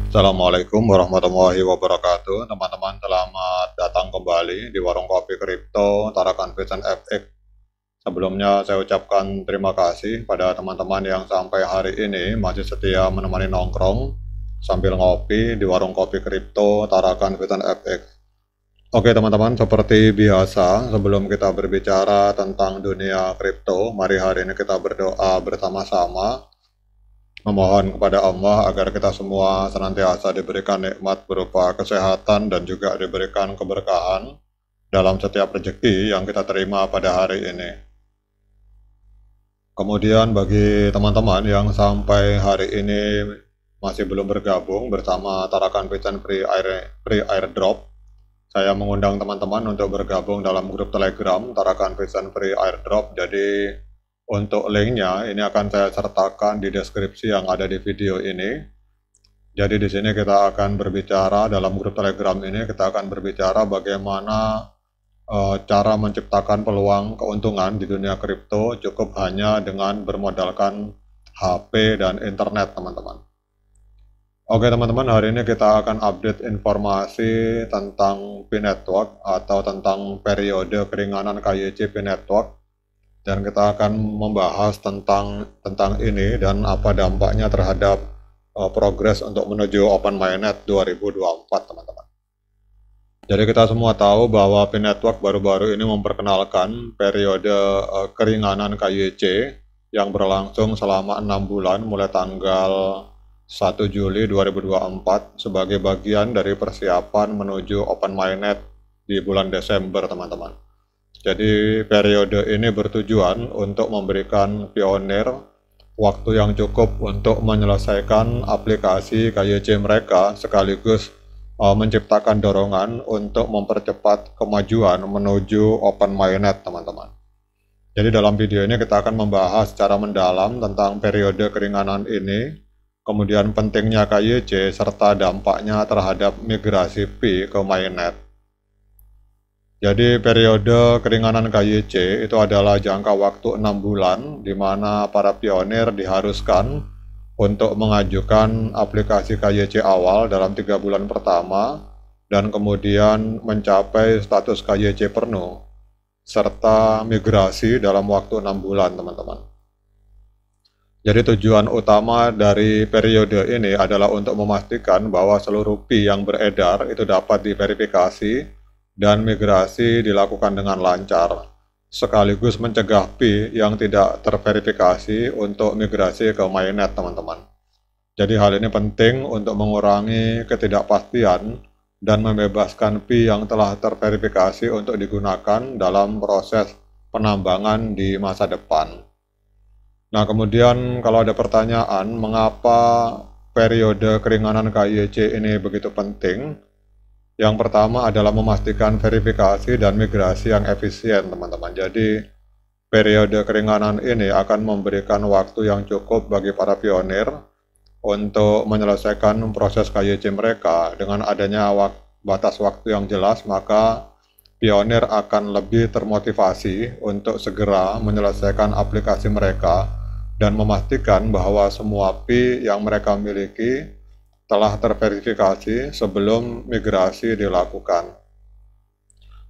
Assalamualaikum warahmatullahi wabarakatuh. Teman-teman, selamat datang kembali di Warung Kopi Kripto Tarakan Vision FX. Sebelumnya saya ucapkan terima kasih pada teman-teman yang sampai hari ini masih setia menemani nongkrong sambil ngopi di Warung Kopi Kripto Tarakan Vision FX. Oke teman-teman, seperti biasa sebelum kita berbicara tentang dunia kripto, mari hari ini kita berdoa bersama-sama memohon kepada Allah agar kita semua senantiasa diberikan nikmat berupa kesehatan dan juga diberikan keberkahan dalam setiap rezeki yang kita terima pada hari ini. Kemudian bagi teman-teman yang sampai hari ini masih belum bergabung bersama Tarakan Vision Free Airdrop, saya mengundang teman-teman untuk bergabung dalam grup Telegram Tarakan Vision Free Airdrop. Jadi untuk linknya ini akan saya sertakan di deskripsi yang ada di video ini. Jadi di sini kita akan berbicara dalam grup Telegram ini, kita akan berbicara bagaimana cara menciptakan peluang keuntungan di dunia kripto cukup hanya dengan bermodalkan HP dan internet, teman-teman. Oke teman-teman, hari ini kita akan update informasi tentang P-Network atau tentang periode keringanan KYC P-Network, dan kita akan membahas tentang ini dan apa dampaknya terhadap progres untuk menuju Open Mainnet 2024, teman-teman. Jadi kita semua tahu bahwa P-Network baru-baru ini memperkenalkan periode keringanan KYC yang berlangsung selama 6 bulan mulai tanggal 1 Juli 2024 sebagai bagian dari persiapan menuju Open Mainnet di bulan Desember, teman-teman. Jadi periode ini bertujuan untuk memberikan pionir waktu yang cukup untuk menyelesaikan aplikasi KYC mereka sekaligus menciptakan dorongan untuk mempercepat kemajuan menuju Open Mainnet, teman-teman. Jadi dalam video ini kita akan membahas secara mendalam tentang periode keringanan ini, kemudian pentingnya KYC serta dampaknya terhadap migrasi P ke Mainnet. Jadi periode keringanan KYC itu adalah jangka waktu 6 bulan di mana para pionir diharuskan untuk mengajukan aplikasi KYC awal dalam 3 bulan pertama dan kemudian mencapai status KYC penuh serta migrasi dalam waktu 6 bulan, teman-teman. Jadi tujuan utama dari periode ini adalah untuk memastikan bahwa seluruh P yang beredar itu dapat diverifikasi dan migrasi dilakukan dengan lancar, sekaligus mencegah P yang tidak terverifikasi untuk migrasi ke Mainnet, teman-teman. Jadi hal ini penting untuk mengurangi ketidakpastian dan membebaskan P yang telah terverifikasi untuk digunakan dalam proses penambangan di masa depan. Nah, kemudian kalau ada pertanyaan mengapa periode keringanan KYC ini begitu penting? Yang pertama adalah memastikan verifikasi dan migrasi yang efisien, teman-teman. Jadi periode keringanan ini akan memberikan waktu yang cukup bagi para pionir untuk menyelesaikan proses KYC mereka. Dengan adanya batas waktu yang jelas, maka pionir akan lebih termotivasi untuk segera menyelesaikan aplikasi mereka dan memastikan bahwa semua P yang mereka miliki telah terverifikasi sebelum migrasi dilakukan.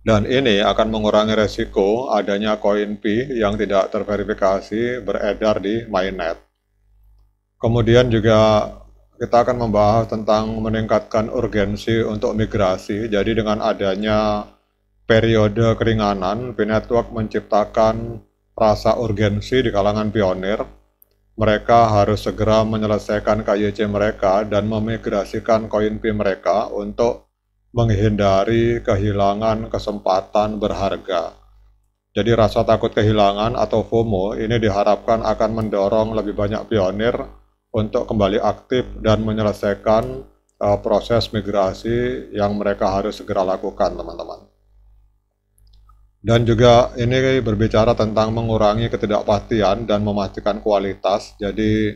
Dan ini akan mengurangi resiko adanya koin P yang tidak terverifikasi beredar di Mainnet. Kemudian juga kita akan membahas tentang meningkatkan urgensi untuk migrasi. Jadi dengan adanya periode keringanan, P-Network menciptakan rasa urgensi di kalangan pionir. Mereka harus segera menyelesaikan KYC mereka dan memigrasikan koin P mereka untuk menghindari kehilangan kesempatan berharga. Jadi rasa takut kehilangan atau FOMO ini diharapkan akan mendorong lebih banyak pionir untuk kembali aktif dan menyelesaikan proses migrasi yang mereka harus segera lakukan, teman-teman. Dan juga ini berbicara tentang mengurangi ketidakpastian dan memastikan kualitas. Jadi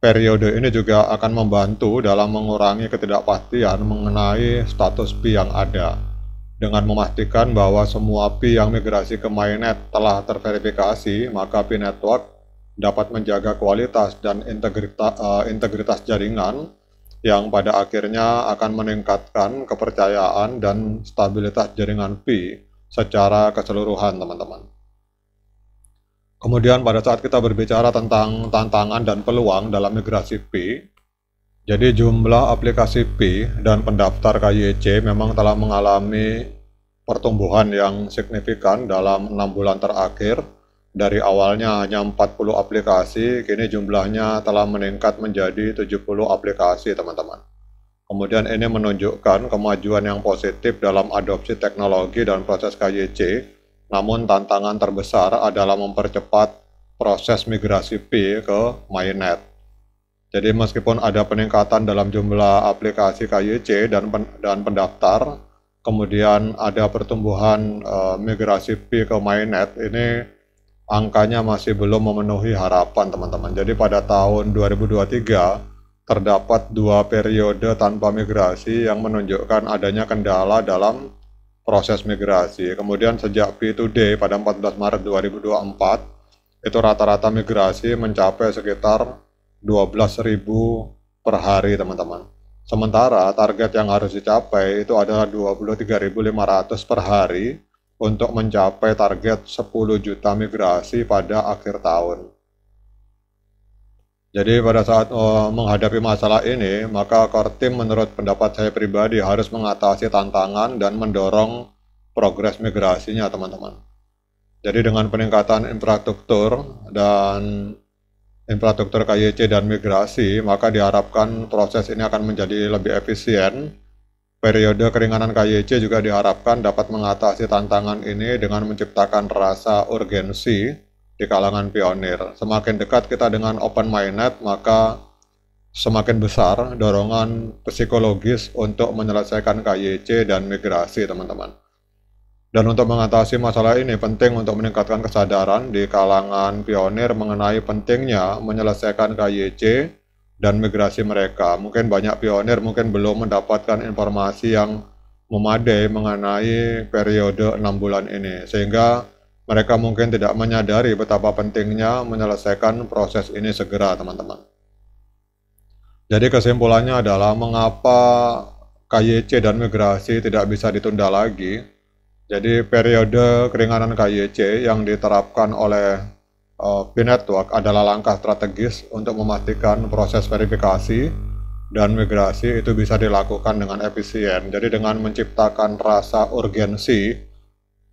periode ini juga akan membantu dalam mengurangi ketidakpastian mengenai status P yang ada, dengan memastikan bahwa semua P yang migrasi ke Mainnet telah terverifikasi, maka P-Network dapat menjaga kualitas dan integritas jaringan yang pada akhirnya akan meningkatkan kepercayaan dan stabilitas jaringan Pi secara keseluruhan, teman-teman. Kemudian pada saat kita berbicara tentang tantangan dan peluang dalam migrasi Pi, jadi jumlah aplikasi Pi dan pendaftar KYC memang telah mengalami pertumbuhan yang signifikan dalam 6 bulan terakhir. Dari awalnya hanya 40 aplikasi, kini jumlahnya telah meningkat menjadi 70 aplikasi, teman-teman. Kemudian ini menunjukkan kemajuan yang positif dalam adopsi teknologi dan proses KYC, namun tantangan terbesar adalah mempercepat proses migrasi Pi ke mainnet. Jadi meskipun ada peningkatan dalam jumlah aplikasi KYC dan pendaftar, kemudian ada pertumbuhan migrasi Pi ke mainnet, ini angkanya masih belum memenuhi harapan, teman-teman. Jadi pada tahun 2023 terdapat 2 periode tanpa migrasi yang menunjukkan adanya kendala dalam proses migrasi. Kemudian sejak Pi Today pada 14 Maret 2024 itu rata-rata migrasi mencapai sekitar 12.000 per hari, teman-teman. Sementara target yang harus dicapai itu adalah 23.500 per hari untuk mencapai target 10 juta migrasi pada akhir tahun. Jadi pada saat menghadapi masalah ini, maka core team menurut pendapat saya pribadi harus mengatasi tantangan dan mendorong progres migrasinya, teman-teman. Jadi dengan peningkatan infrastruktur KYC dan migrasi, maka diharapkan proses ini akan menjadi lebih efisien. Periode keringanan KYC juga diharapkan dapat mengatasi tantangan ini dengan menciptakan rasa urgensi di kalangan pionir. Semakin dekat kita dengan open mainnet, maka semakin besar dorongan psikologis untuk menyelesaikan KYC dan migrasi, teman-teman. Dan untuk mengatasi masalah ini, penting untuk meningkatkan kesadaran di kalangan pionir mengenai pentingnya menyelesaikan KYC dan migrasi mereka. Mungkin banyak pionir mungkin belum mendapatkan informasi yang memadai mengenai periode 6 bulan ini, sehingga mereka mungkin tidak menyadari betapa pentingnya menyelesaikan proses ini segera, teman-teman. Jadi kesimpulannya adalah mengapa KYC dan migrasi tidak bisa ditunda lagi. Jadi periode keringanan KYC yang diterapkan oleh Pi Network adalah langkah strategis untuk memastikan proses verifikasi dan migrasi itu bisa dilakukan dengan efisien. Jadi dengan menciptakan rasa urgensi,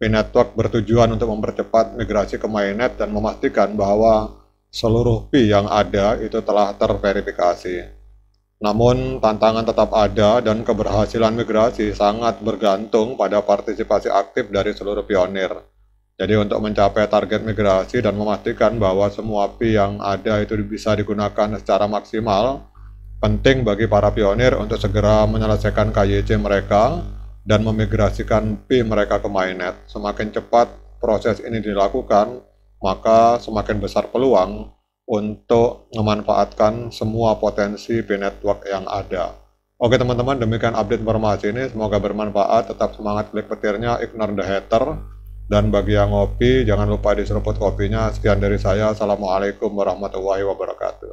Pi Network bertujuan untuk mempercepat migrasi ke mainnet dan memastikan bahwa seluruh Pi yang ada itu telah terverifikasi. Namun tantangan tetap ada dan keberhasilan migrasi sangat bergantung pada partisipasi aktif dari seluruh pionir. Jadi untuk mencapai target migrasi dan memastikan bahwa semua Pi yang ada itu bisa digunakan secara maksimal, penting bagi para pionir untuk segera menyelesaikan KYC mereka dan memigrasikan Pi mereka ke mainnet. Semakin cepat proses ini dilakukan, maka semakin besar peluang untuk memanfaatkan semua potensi Pi Network yang ada. Oke teman-teman, demikian update informasi ini. Semoga bermanfaat. Tetap semangat klik petirnya, ignore the hater. Dan bagi yang ngopi, jangan lupa diseruput kopinya. Sekian dari saya. Assalamualaikum warahmatullahi wabarakatuh.